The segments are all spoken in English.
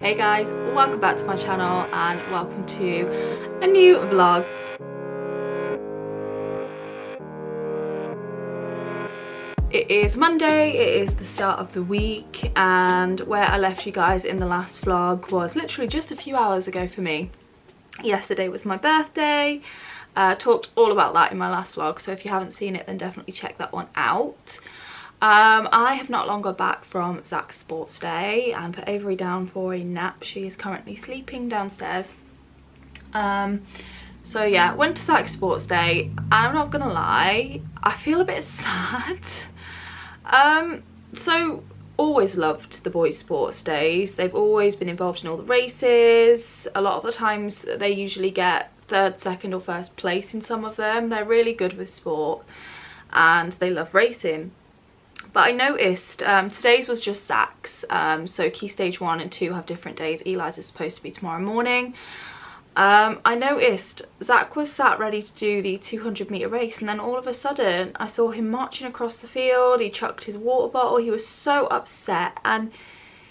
Hey guys, welcome back to my channel and welcome to a new vlog. It is Monday, it is the start of the week, and where I left you guys in the last vlog was literally just a few hours ago for me. Yesterday was my birthday. Talked all about that in my last vlog, so if you haven't seen it then definitely check that one out. I have not long got back from Zach's sports day and put Avery down for a nap. She is currently sleeping downstairs. So yeah, went to Zach's sports day. I'm not gonna lie, I feel a bit sad. So always loved the boys' sports days. They've always been involved in all the races. A lot of the times they usually get third, second or first place in some of them. They're really good with sport and they love racing. But I noticed today's was just Zach's, so key stage 1 and 2 have different days. Eli's is supposed to be tomorrow morning. I noticed Zach was sat ready to do the 200-metre race, and then all of a sudden I saw him marching across the field. He chucked his water bottle. He was so upset, and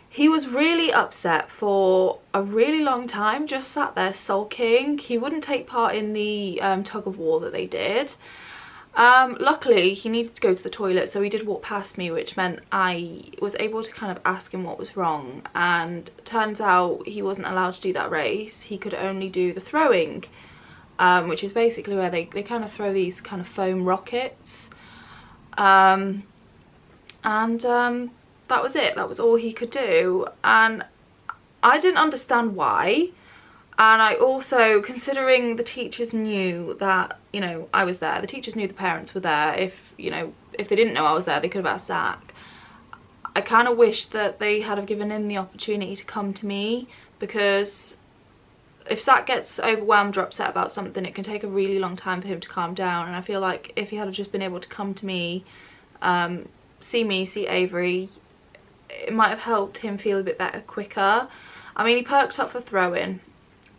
he was really upset for a really long time, just sat there sulking. He wouldn't take part in the tug of war that they did. Luckily he needed to go to the toilet, so he did walk past me, which meant I was able to kind of ask him what was wrong, and turns out he wasn't allowed to do that race. He could only do the throwing, which is basically where they kind of throw these kind of foam rockets, and that was it. That was all he could do, and I didn't understand why. And I also, considering the teachers knew that, you know, I was there, the teachers knew the parents were there. If, you know, if they didn't know I was there, they could have asked Zach. I kind of wish that they had have given him the opportunity to come to me, because if Zach gets overwhelmed or upset about something, it can take a really long time for him to calm down. And I feel like if he had just been able to come to me, see Avery, it might have helped him feel a bit better quicker. I mean, he perked up for throwing,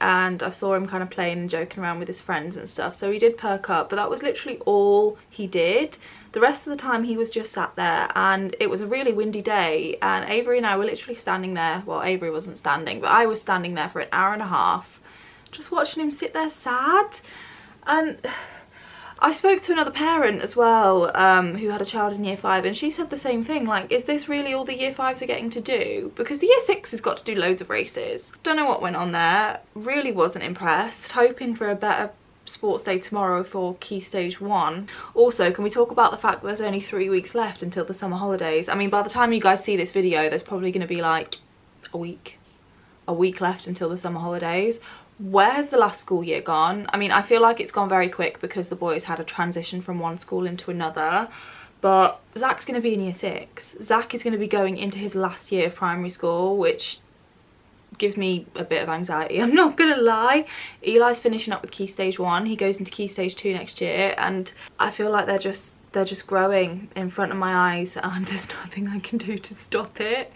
and I saw him kind of playing and joking around with his friends and stuff, so he did perk up, but that was literally all he did. The rest of the time he was just sat there, and it was a really windy day, and Avery and I were literally standing there. Well, Avery wasn't standing, but I was standing there for an hour and a half just watching him sit there sad. And I spoke to another parent as well, who had a child in year 5, and she said the same thing, like, is this really all the year 5s are getting to do? Because the year 6 has got to do loads of races. Don't know what went on there, really wasn't impressed. Hoping for a better sports day tomorrow for key stage 1. Also, can we talk about the fact that there's only 3 weeks left until the summer holidays? I mean, by the time you guys see this video, there's probably going to be like a week left until the summer holidays. Where has the last school year gone? I mean, I feel like it's gone very quick because the boys had a transition from one school into another, but Zach's going to be in year 6. Zach is going to be going into his last year of primary school, which gives me a bit of anxiety, I'm not gonna lie. Eli's finishing up with key stage 1, he goes into key stage 2 next year, and I feel like they're just growing in front of my eyes, and there's nothing I can do to stop it.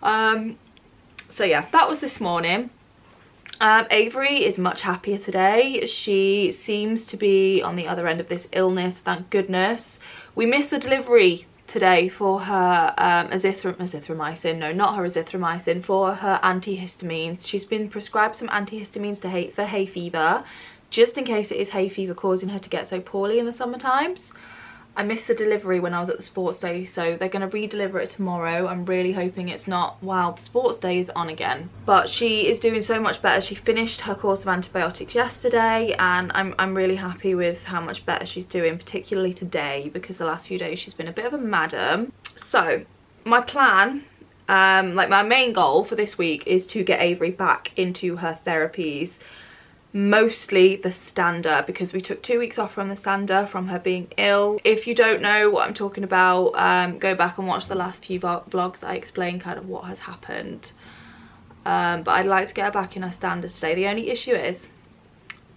So yeah, that was this morning. Avery is much happier today. She seems to be on the other end of this illness, thank goodness. We missed the delivery today for her azithromycin, no, not her azithromycin, for her antihistamines. She's been prescribed some antihistamines for hay fever, just in case it is hay fever causing her to get so poorly in the summer times. I missed the delivery when I was at the sports day, so they're going to re-deliver it tomorrow. I'm really hoping it's not while the sports day is on again. But she is doing so much better. She finished her course of antibiotics yesterday, and I'm really happy with how much better she's doing, particularly today, because the last few days she's been a bit of a madam. So my plan, like my main goal for this week, is to get Avery back into her therapies. Mostly the stander, because we took 2 weeks off from the stander from her being ill. If you don't know what I'm talking about, go back and watch the last few vlogs. I explain kind of what has happened, but I'd like to get her back in her stander today. The only issue is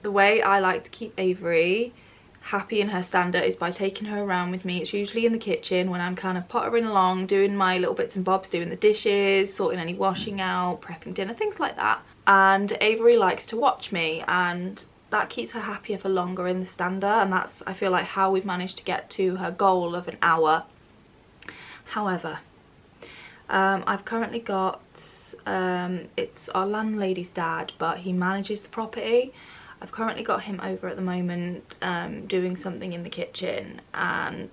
the way I like to keep Avery happy in her stander is by taking her around with me. It's usually in the kitchen when I'm kind of pottering along, doing my little bits and bobs, doing the dishes, sorting any washing out, prepping dinner, things like that. And Avery likes to watch me, and that keeps her happier for longer in the stander, and that's, I feel like, how we've managed to get to her goal of an hour. However, I've currently got It's our landlady's dad, but he manages the property. I've currently got him over at the moment doing something in the kitchen, and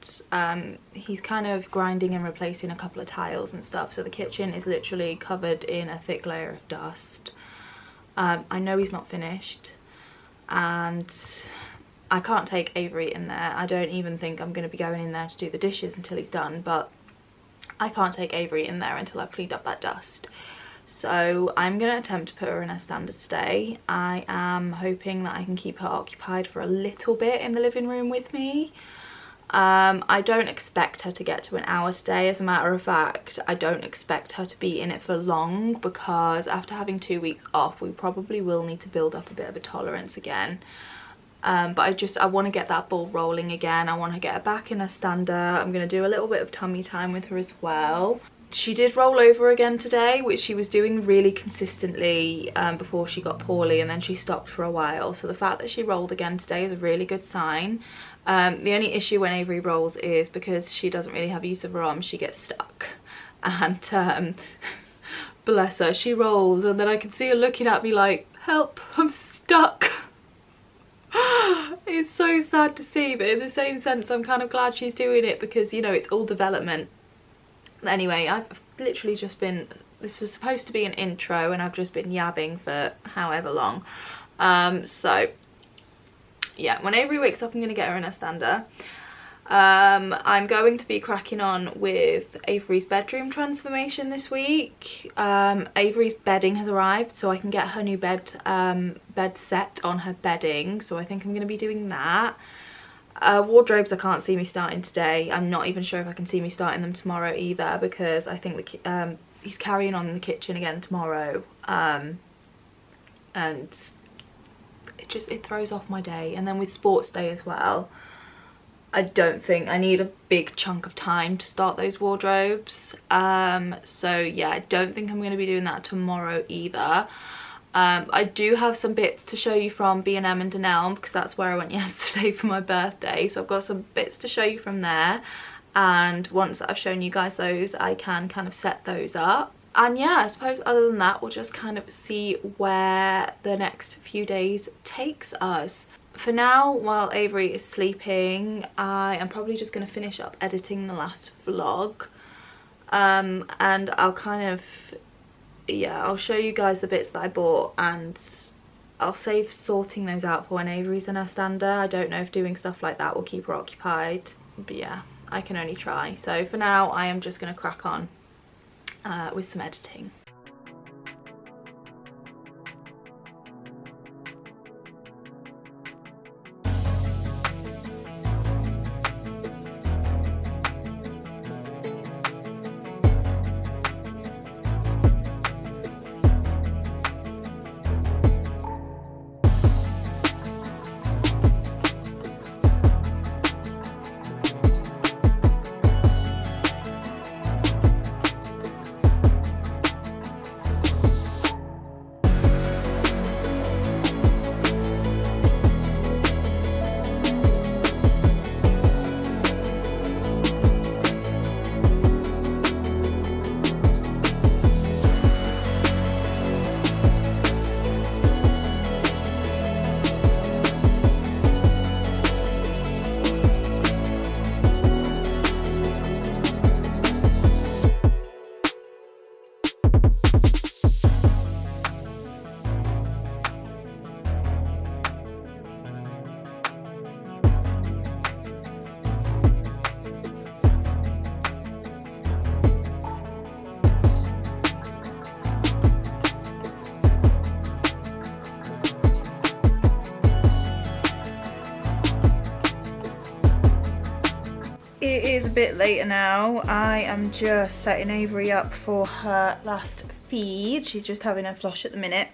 he's kind of grinding and replacing a couple of tiles and stuff, so the kitchen is literally covered in a thick layer of dust. I know he's not finished, and I can't take Avery in there. I don't even think I'm going to be going in there to do the dishes until he's done, but I can't take Avery in there until I've cleaned up that dust. So I'm going to attempt to put her in her standard today. I am hoping that I can keep her occupied for a little bit in the living room with me. I don't expect her to get to an hour today. As a matter of fact, I don't expect her to be in it for long, because after having 2 weeks off, we probably will need to build up a bit of a tolerance again. But I want to get that ball rolling again. I want to get her back in her stander. I'm going to do a little bit of tummy time with her as well. She did roll over again today, which she was doing really consistently before she got poorly, and then she stopped for a while. So the fact that she rolled again today is a really good sign. The only issue when Avery rolls is because she doesn't really have use of her arms, she gets stuck. And bless her, she rolls and then I can see her looking at me like, help, I'm stuck. It's so sad to see, but in the same sense I'm kind of glad she's doing it, because, you know, it's all development. Anyway, I've literally just been, this was supposed to be an intro and I've just been yabbing for however long. So yeah, when Avery wakes up I'm going to get her in her stander. I'm going to be cracking on with Avery's bedroom transformation this week. Avery's bedding has arrived, so I can get her new bed set on her bedding, so I think I'm going to be doing that. Wardrobes I can't see me starting today. I'm not even sure if I can see me starting them tomorrow either, because I think he's carrying on in the kitchen again tomorrow, and it throws off my day. And then with sports day as well, I don't think I need a big chunk of time to start those wardrobes. So yeah, I don't think I'm going to be doing that tomorrow either. I do have some bits to show you from B&M and Dunelm, because that's where I went yesterday for my birthday. So I've got some bits to show you from there, and once I've shown you guys those, I can kind of set those up. And yeah, I suppose other than that, we'll just kind of see where the next few days takes us. For now, while Avery is sleeping, I am probably just going to finish up editing the last vlog, and I'll kind of, yeah, I'll show you guys the bits that I bought, and I'll save sorting those out for when Avery's in her stander. I don't know if doing stuff like that will keep her occupied, but yeah, I can only try. So for now, I am just going to crack on with some editing. It is a bit later now. I am just setting Avery up for her last feed. She's just having her flush at the minute.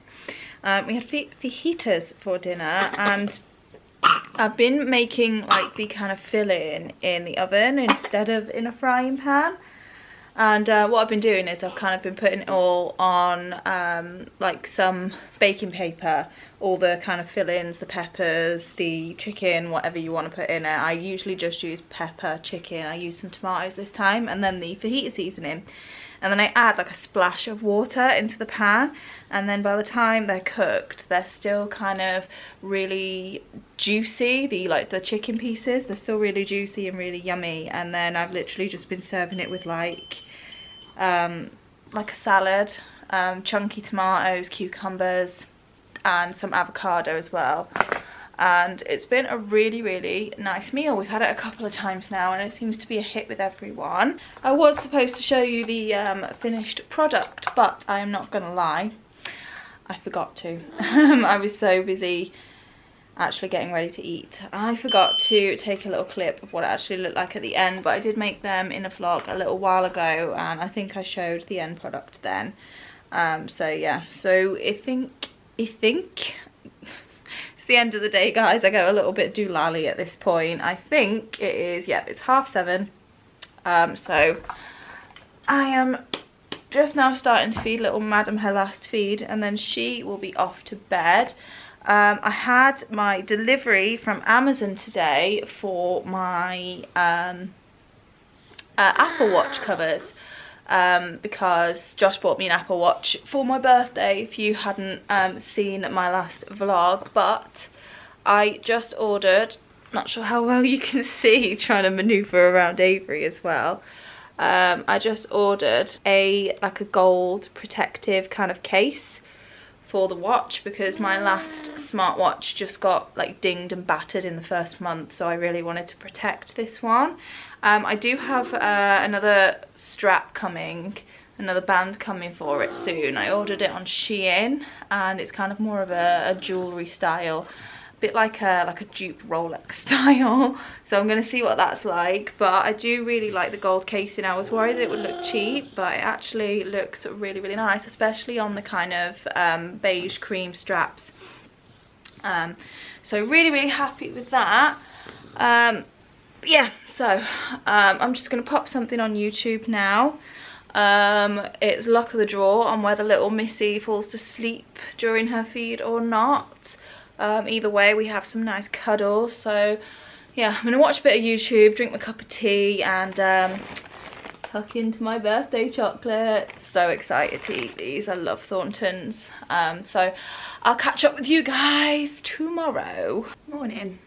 We had fajitas for dinner, and I've been making like the kind of filling in the oven instead of in a frying pan. And what I've been doing is I've kind of been putting it all on like some baking paper, all the kind of fillings, the peppers, the chicken, whatever you want to put in it. I usually just use pepper, chicken, I used some tomatoes this time, and then the fajita seasoning. and then I add like a splash of water into the pan, and then by the time they're cooked they're still kind of really juicy. The chicken pieces, they're still really juicy and really yummy. And then I've literally just been serving it with like a salad, chunky tomatoes, cucumbers and some avocado as well. And it's been a really, really nice meal. We've had it a couple of times now and it seems to be a hit with everyone. I was supposed to show you the finished product, but I am not gonna lie, I forgot to. I was so busy actually getting ready to eat. I forgot to take a little clip of what it actually looked like at the end, but I did make them in a vlog a little while ago and I think I showed the end product then. So yeah, so I think it's the end of the day, guys. I go a little bit doolally at this point. I think it is, yeah, it's 7:30. So I am just now starting to feed little Madam her last feed, and then she will be off to bed. I had my delivery from Amazon today for my Apple Watch covers. Because Josh bought me an Apple Watch for my birthday, if you hadn't seen my last vlog. But I just ordered, not sure how well you can see trying to maneuver around Avery as well, I just ordered like a gold protective kind of case for the watch, because my last smartwatch just got like dinged and battered in the first month, so I really wanted to protect this one. I do have another strap coming, another band coming for it soon. I ordered it on Shein and it's kind of more of a jewellery style, a bit like a dupe Rolex style. So I'm going to see what that's like, but I do really like the gold casing. I was worried it would look cheap, but it actually looks really, really nice, especially on the kind of beige cream straps. So really, really happy with that. Yeah, so I'm just going to pop something on YouTube now. It's luck of the draw on whether little Missy falls to sleep during her feed or not. Either way, we have some nice cuddles. So yeah, I'm going to watch a bit of YouTube, drink my cup of tea and tuck into my birthday chocolates. So excited to eat these. I love Thorntons. So I'll catch up with you guys tomorrow morning.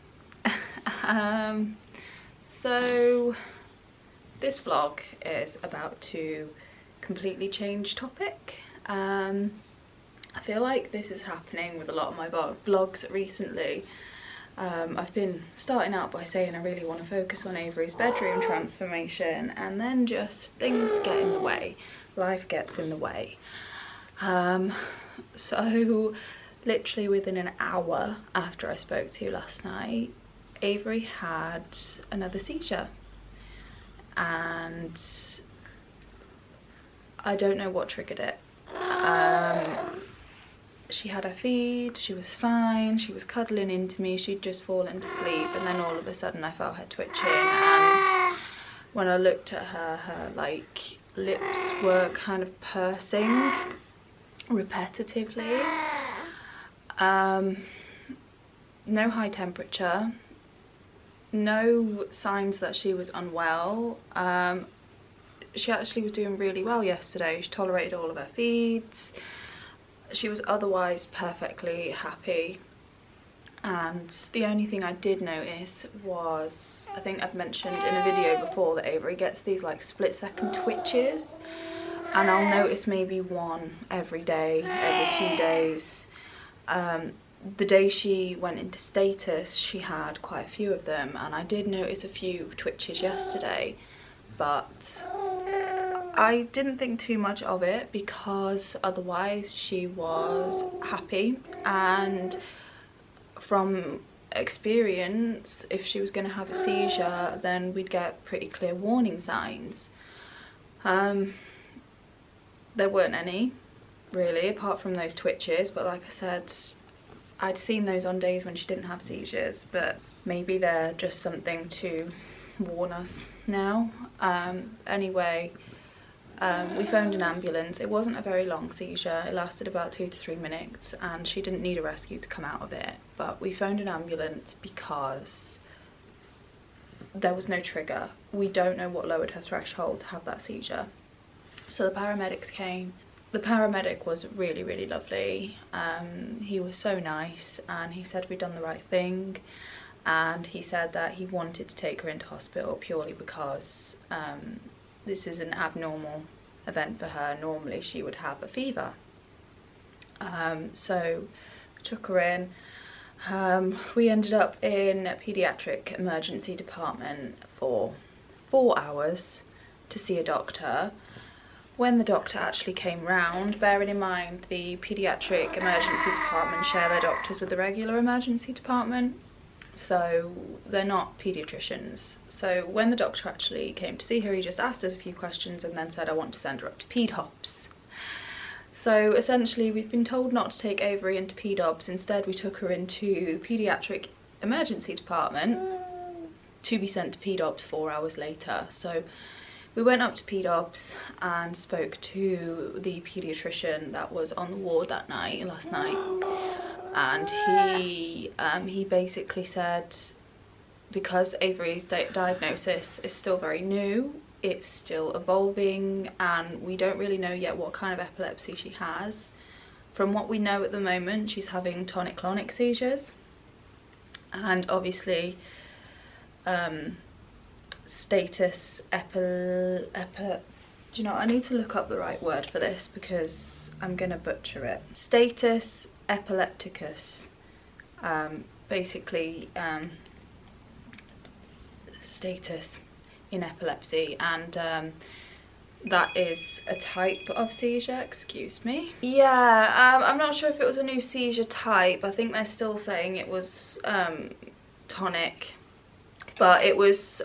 So this vlog is about to completely change topic. I feel like this is happening with a lot of my vlogs recently. I've been starting out by saying I really want to focus on Avery's bedroom transformation, and then just things get in the way, life gets in the way. So literally within an hour after I spoke to you last night, Avery had another seizure, and I don't know what triggered it. She had her feed, she was fine, she was cuddling into me, she'd just fallen to sleep, and then all of a sudden I felt her twitching, and when I looked at her, her like lips were kind of pursing repetitively. No high temperature, no signs that she was unwell. She actually was doing really well yesterday. She tolerated all of her feeds. She was otherwise perfectly happy. And the only thing I did notice was, I think I've mentioned in a video before that Avery gets these like split-second twitches, and I'll notice maybe one every day, every few days. The day she went into status, she had quite a few of them, and I did notice a few twitches yesterday, but I didn't think too much of it because otherwise she was happy. And from experience, if she was going to have a seizure, then we'd get pretty clear warning signs. There weren't any really, apart from those twitches, but like I said, I'd seen those on days when she didn't have seizures, but maybe they're just something to warn us now. Anyway, we phoned an ambulance. It wasn't a very long seizure, it lasted about 2 to 3 minutes, and she didn't need a rescue to come out of it, but we phoned an ambulance because there was no trigger. We don't know what lowered her threshold to have that seizure. So the paramedics came. The paramedic was really, really lovely. He was so nice, and he said we'd done the right thing, and he said that he wanted to take her into hospital purely because this is an abnormal event for her. Normally she would have a fever. So we took her in. We ended up in a paediatric emergency department for 4 hours to see a doctor. When the doctor actually came round, bearing in mind the paediatric emergency department share their doctors with the regular emergency department, so they're not paediatricians. So when the doctor actually came to see her, he just asked us a few questions and then said, I want to send her up to PEDOPS. So essentially we've been told not to take Avery into PEDOPS. Instead we took her into the paediatric emergency department to be sent to PEDOPS 4 hours later. So we went up to PEDOPS and spoke to the paediatrician that was on the ward that night, last night, and he basically said, because Avery's diagnosis is still very new, it's still evolving, and we don't really know yet what kind of epilepsy she has. From what we know at the moment, she's having tonic clonic seizures, and obviously status do you know, I need to look up the right word for this because I'm gonna butcher it. Status epilepticus, basically status in epilepsy, and that is a type of seizure, excuse me. Yeah, I'm not sure if it was a new seizure type. I think they're still saying it was tonic, but it was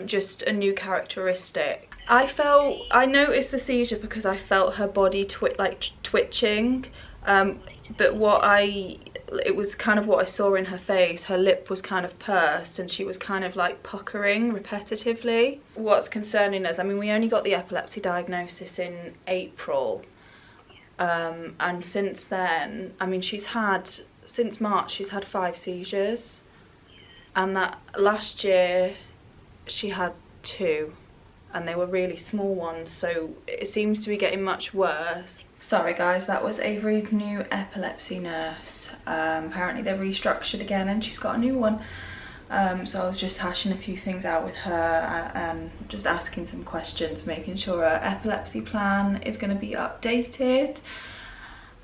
just a new characteristic. I noticed the seizure because I felt her body twitching, but it was kind of what I saw in her face. Her lip was kind of pursed and she was kind of like puckering repetitively. What's concerning us, I mean, we only got the epilepsy diagnosis in April, and since then, I mean, since March she's had 5 seizures, and that last year she had 2, and they were really small ones, so it seems to be getting much worse. Sorry guys, that was Avery's new epilepsy nurse. Apparently they're restructured again and she's got a new one. So I was just hashing a few things out with her and just asking some questions, making sure her epilepsy plan is going to be updated.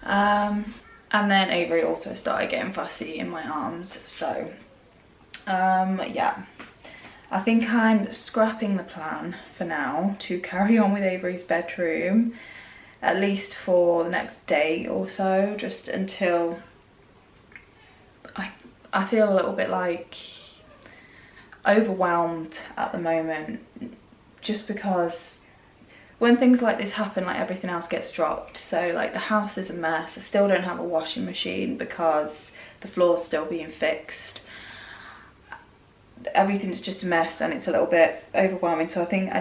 And then Avery also started getting fussy in my arms, so yeah. I think I'm scrapping the plan for now to carry on with Avery's bedroom, at least for the next day or so, just until I feel a little bit like overwhelmed at the moment, just because when things like this happen, like everything else gets dropped. So like the house is a mess. I still don't have a washing machine because the floor's still being fixed. Everything's just a mess and it's a little bit overwhelming, so I think I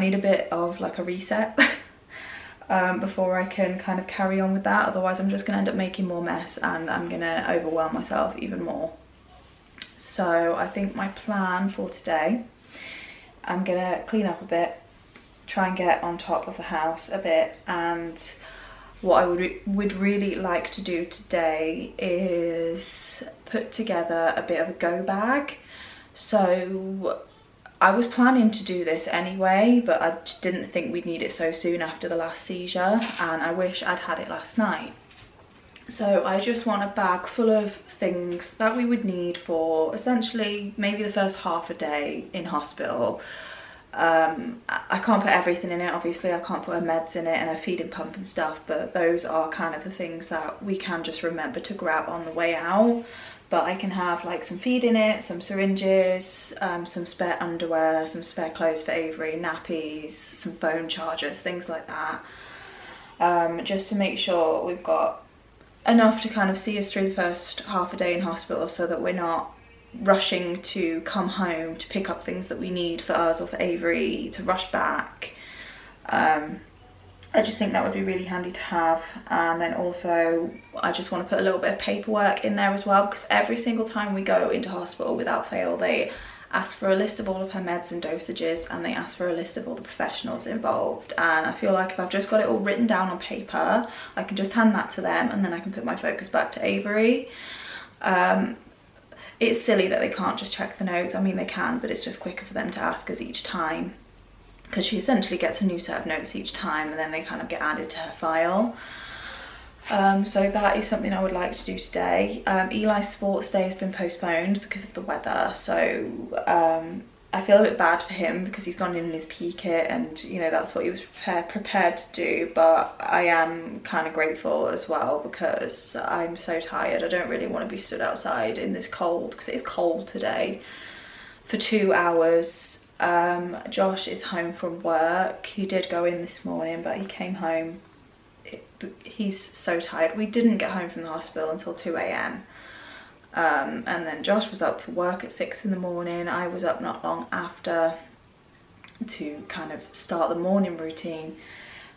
need a bit of like a reset before I can kind of carry on with that. Otherwise I'm just gonna end up making more mess and I'm gonna overwhelm myself even more. So I think my plan for today, I'm gonna clean up a bit, try and get on top of the house a bit, and what I would really like to do today is put together a bit of a go bag. So I was planning to do this anyway, but I just didn't think we'd need it so soon after the last seizure, and I wish I'd had it last night. So I just want a bag full of things that we would need for essentially maybe the first half a day in hospital. I can't put everything in it, obviously. I can't put her meds in it and her feeding pump and stuff, but those are kind of the things that we can just remember to grab on the way out. But I can have like some feed in it, some syringes, some spare underwear, some spare clothes for Avery, nappies, some phone chargers, things like that. Just to make sure we've got enough to kind of see us through the first half a day in hospital, so that we're not rushing to come home to pick up things that we need for us or for Avery to rush back. I just think that would be really handy to have. And then also I just want to put a little bit of paperwork in there as well, because every single time we go into hospital without fail they asked for a list of all of her meds and dosages, and they asked for a list of all the professionals involved. And I feel like if I've just got it all written down on paper, I can just hand that to them and then I can put my focus back to Avery. It's silly that they can't just check the notes. I mean, they can, but it's just quicker for them to ask us each time, because she essentially gets a new set of notes each time and then they kind of get added to her file. So that is something I would like to do today. Eli's sports day has been postponed because of the weather, so I feel a bit bad for him because he's gone in his PE kit and, you know, that's what he was prepared to do, but I am kind of grateful as well because I'm so tired. I don't really want to be stood outside in this cold, because it is cold today, for 2 hours. Josh is home from work. He did go in this morning, but he came home. He's so tired. We didn't get home from the hospital until 2 a.m. And then Josh was up for work at 6 in the morning. I was up not long after to kind of start the morning routine.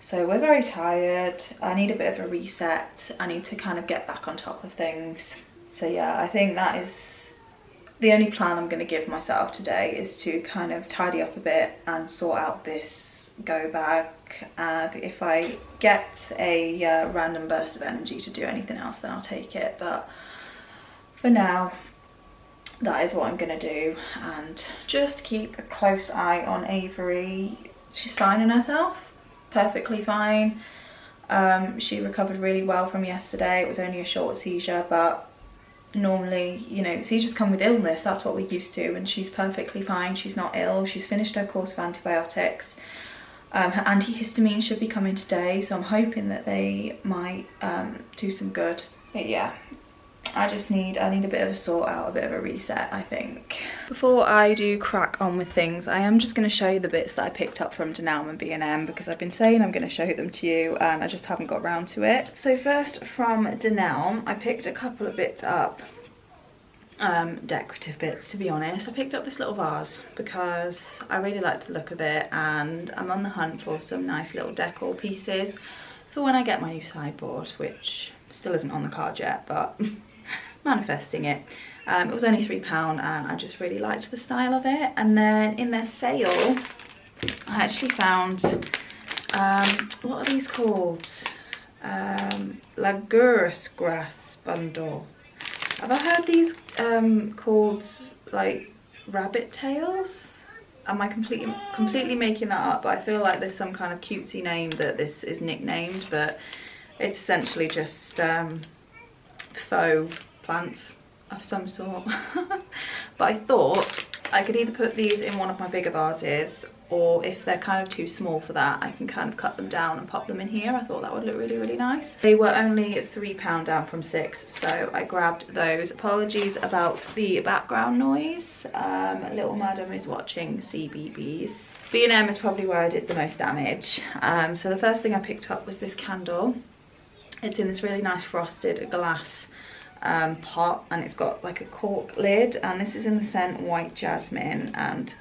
So we're very tired. I need a bit of a reset. I need to kind of get back on top of things. So yeah, I think that is the only plan I'm going to give myself today, is to kind of tidy up a bit and sort out this go bag, and if I get a random burst of energy to do anything else, then I'll take it. But for now, that is what I'm going to do, and just keep a close eye on Avery. She's finding herself, perfectly fine. She recovered really well from yesterday. It was only a short seizure, but normally, you know, seizures come with illness. That's what we're used to, and she's perfectly fine. She's not ill. She's finished her course of antibiotics. Her antihistamine should be coming today, so I'm hoping that they might do some good. But yeah, I need a bit of a sort out, a bit of a reset, I think. Before I do crack on with things, I am just going to show you the bits that I picked up from Denelm and B&M, because I've been saying I'm going to show them to you and I just haven't got round to it. So first, from Denelm, I picked a couple of bits up. Decorative bits, to be honest. I picked up this little vase because I really liked the look of it, and I'm on the hunt for some nice little decor pieces for when I get my new sideboard, which still isn't on the card yet, but manifesting it. It was only £3 and I just really liked the style of it. And then in their sale, I actually found, what are these called? Lagurus grass bundle. Have I heard these called like rabbit tails? Am I completely making that up? But I feel like there's some kind of cutesy name that this is nicknamed, but it's essentially just faux plants of some sort. But I thought I could either put these in one of my bigger vases, or if they're kind of too small for that, I can kind of cut them down and pop them in here. I thought that would look really, really nice. They were only £3 down from £6, so I grabbed those. Apologies about the background noise. Little madam is watching CBeebies. B&M is probably where I did the most damage. So the first thing I picked up was this candle. It's in this really nice frosted glass pot, and it's got like a cork lid, and this is in the scent White Jasmine, and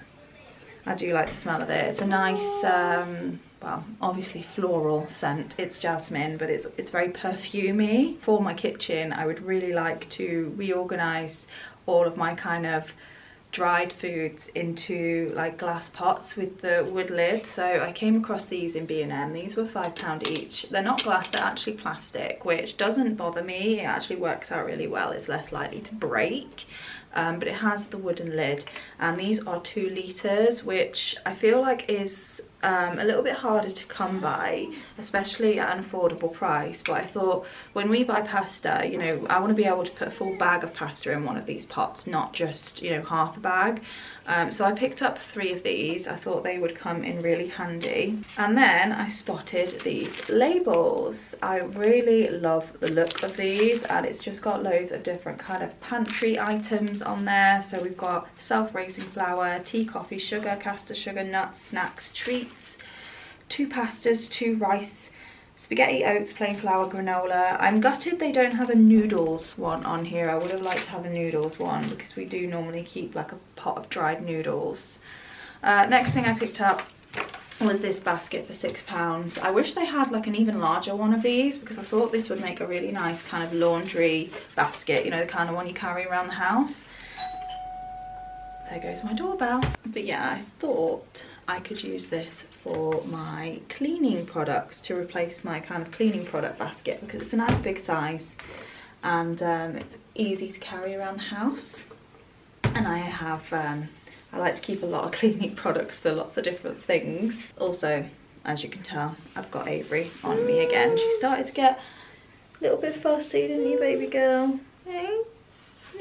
I do like the smell of it. It's a nice, well, obviously floral scent. It's jasmine, but it's very perfumey. For my kitchen, I would really like to reorganise all of my kind of dried foods into like glass pots with the wood lid. So I came across these in B&M. These were £5 each. They're not glass, they're actually plastic, which doesn't bother me. It actually works out really well. It's less likely to break. But it has the wooden lid, and these are 2 litres, which I feel like is a little bit harder to come by, especially at an affordable price. But I thought, when we buy pasta, you know, I want to be able to put a full bag of pasta in one of these pots, not just, you know, half a bag. So I picked up 3 of these. I thought they would come in really handy. And then I spotted these labels. I really love the look of these, and it's just got loads of different kind of pantry items on there. So we've got self-raising flour, tea, coffee, sugar, caster sugar, nuts, snacks, treats, 2 pastas, 2 rice, spaghetti, oats, plain flour, granola. I'm gutted they don't have a noodles one on here. I would have liked to have a noodles one, because we do normally keep like a pot of dried noodles. Next thing I picked up was this basket for £6. I wish they had like an even larger one of these, because I thought this would make a really nice kind of laundry basket, you know, the kind of one you carry around the house. there goes my doorbell. But yeah, I thought I could use this for my cleaning products to replace my kind of cleaning product basket, because it's a nice big size and it's easy to carry around the house. And I have, I like to keep a lot of cleaning products for lots of different things. Also, as you can tell, I've got Avery on me again. She started to get a little bit fussy, didn't you, baby girl? Hey,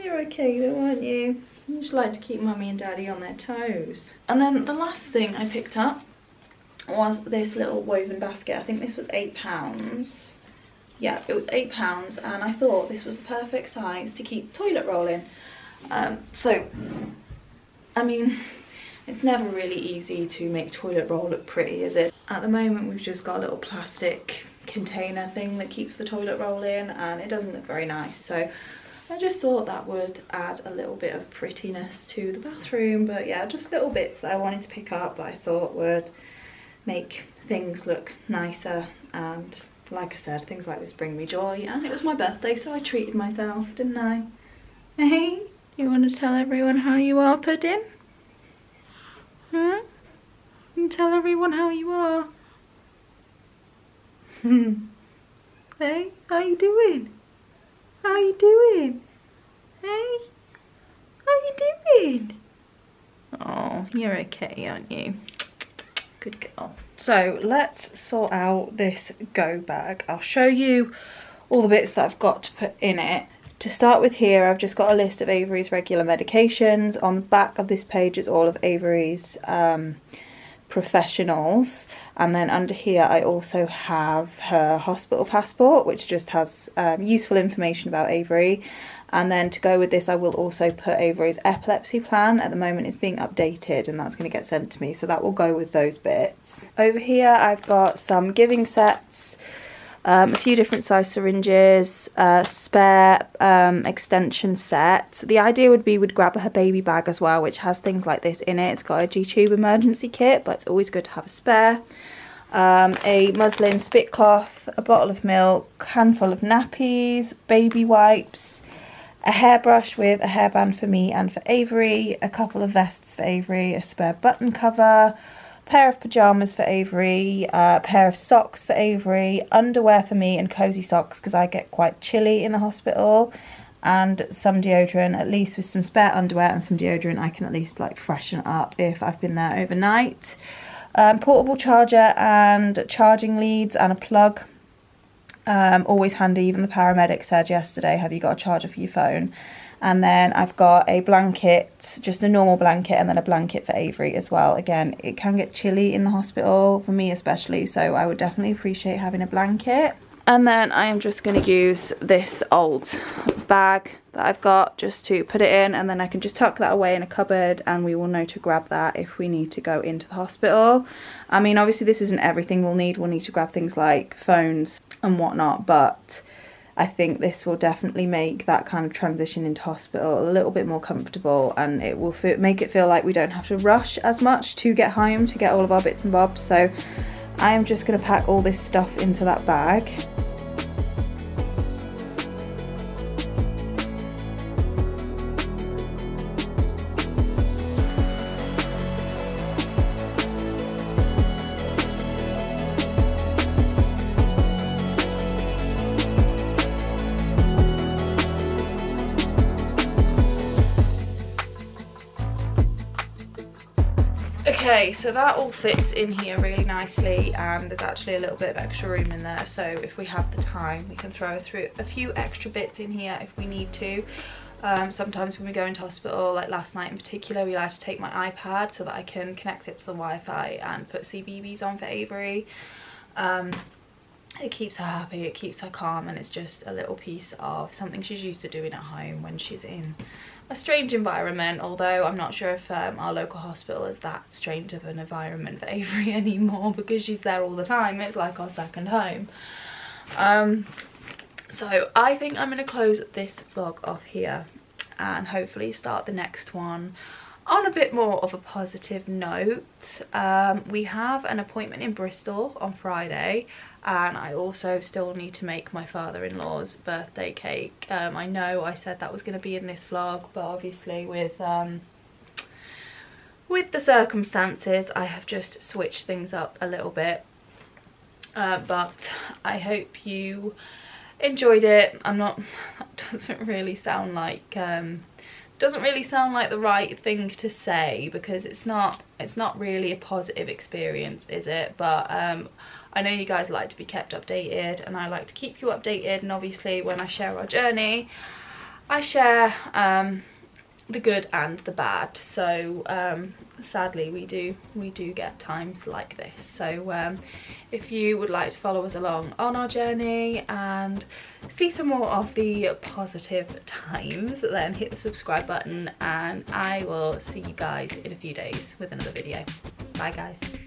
you're okay though, aren't you? You just like to keep mummy and daddy on their toes. And then the last thing I picked up was this little woven basket. I think this was £8. Yeah, it was £8, and I thought this was the perfect size to keep toilet roll in. So, I mean, it's never really easy to make toilet roll look pretty, is it? At the moment, we've just got a little plastic container thing that keeps the toilet roll in, and it doesn't look very nice. So I just thought that would add a little bit of prettiness to the bathroom. But yeah, just little bits that I wanted to pick up that I thought would make things look nicer. And like I said, things like this bring me joy, and it was my birthday, so I treated myself, didn't I? Hey, you want to tell everyone how you are, Pudding? Huh? You tell everyone how you are. Hey, how you doing? How you doing? Hey, how you doing? Oh, you're okay, aren't you? Good girl. So let's sort out this go bag. I'll show you all the bits that I've got to put in it. To start with here, I've just got a list of Avery's regular medications. On the back of this page is all of Avery's professionals, and then under here I also have her hospital passport, which just has useful information about Avery. And then to go with this, I will also put Avery's epilepsy plan. At the moment it's being updated, and that's going to get sent to me, so that will go with those bits. Over here I've got some giving sets, a few different size syringes, spare extension set. The idea would be we'd grab her baby bag as well, which has things like this in it. It's got a G-tube emergency kit, but it's always good to have a spare. A muslin spit cloth, a bottle of milk, handful of nappies, baby wipes, a hairbrush with a hairband for me and for Avery, a couple of vests for Avery, a spare button cover, pair of pyjamas for Avery, a pair of socks for Avery, underwear for me and cozy socks because I get quite chilly in the hospital, and some deodorant. At least with some spare underwear and some deodorant I can at least like freshen up if I've been there overnight. Portable charger and charging leads and a plug. Always handy. Even the paramedic said yesterday, have you got a charger for your phone? And then I've got a blanket, just a normal blanket, and then a blanket for Avery as well. Again, it can get chilly in the hospital, for me especially, so I would definitely appreciate having a blanket. And then I am just going to use this old bag that I've got just to put it in, and then I can just tuck that away in a cupboard and we will know to grab that if we need to go into the hospital. I mean, obviously this isn't everything we'll need to grab things like phones and whatnot, but I think this will definitely make that kind of transition into hospital a little bit more comfortable, and it will make it feel like we don't have to rush as much to get home to get all of our bits and bobs. So I am just going to pack all this stuff into that bag. Okay, so that all fits in here really nicely, and there's actually a little bit of extra room in there, so if we have the time we can throw through a few extra bits in here if we need to. Sometimes when we go into hospital, like last night in particular, we like to take my iPad so that I can connect it to the Wi-Fi and put CBeebies on for Avery. It keeps her happy, it keeps her calm, and it's just a little piece of something she's used to doing at home when she's in a strange environment, although I'm not sure if our local hospital is that strange of an environment for Avery anymore because she's there all the time. It's like our second home. So I think I'm going to close this vlog off here and hopefully start the next one on a bit more of a positive note. We have an appointment in Bristol on Friday, and I also still need to make my father-in-law's birthday cake. I know I said that was going to be in this vlog, but obviously with with the circumstances, I have just switched things up a little bit. But I hope you enjoyed it. That doesn't really sound like the right thing to say, because it's not really a positive experience, is it? But I know you guys like to be kept updated, and I like to keep you updated, and obviously when I share our journey, I share the good and the bad. So sadly we do get times like this. So if you would like to follow us along on our journey and see some more of the positive times, then hit the subscribe button, and I will see you guys in a few days with another video. Bye guys.